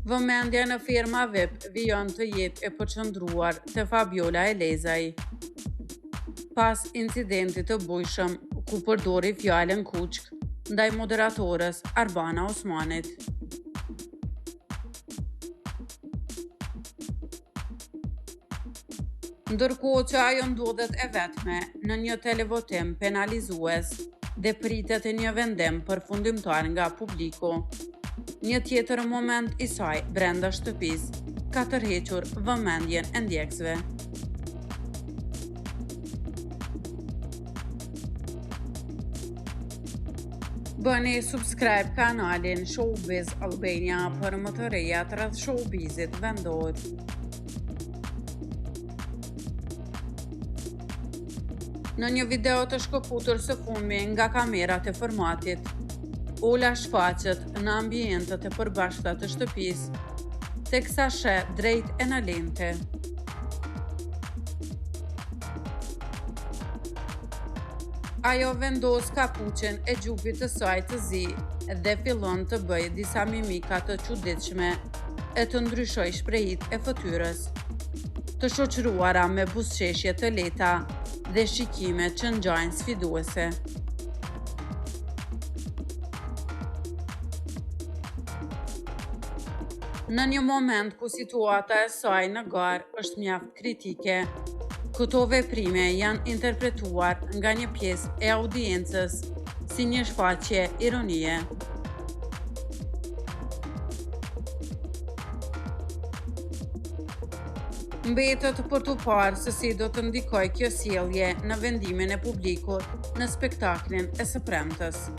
Vëmendja në firma VIP vijon të jetë e përqendruar te Fabiola Elezaj. Pas incidentit të bujshëm ku përdori fjalën kuçk ndaj moderatorës Arbana Osmanit. Ndërkohë që ajo ndodhet e vetme në një televotim penalizues dhe pritet një vendim përfundimtar nga publiku. Një tjetër moment i saj brenda shtëpisë ka tërhequr vëmendjen e ndjekësve. Bëni subscribe kanalin Showbiz Albania për më të rejat rreth showbizit vendor. Në një video të shkëputur së fundmi nga kamerat e formatit, Ola shfaqet në ambientet e përbashkëta të shtëpisë, teksa sheh drejt e në lente. Ajo vendos kapuçen e gjupit të saj të zi dhe fillon të bëjë disa mimika të çuditshme e të ndryshoj shprehit e fytyrës, të shoqëruara me buzëqeshje të lehta dhe shikime që ngjajnë sfiduese. Në një moment ku situata e saj në garë është mjaft kritike, këto veprime janë interpretuar nga një pjesë e audiencës si një shfaqje ironie. Mbetet për të parë se si do të ndikojë kjo sjellje në vendimin e publikut në spektaklin e së premtes.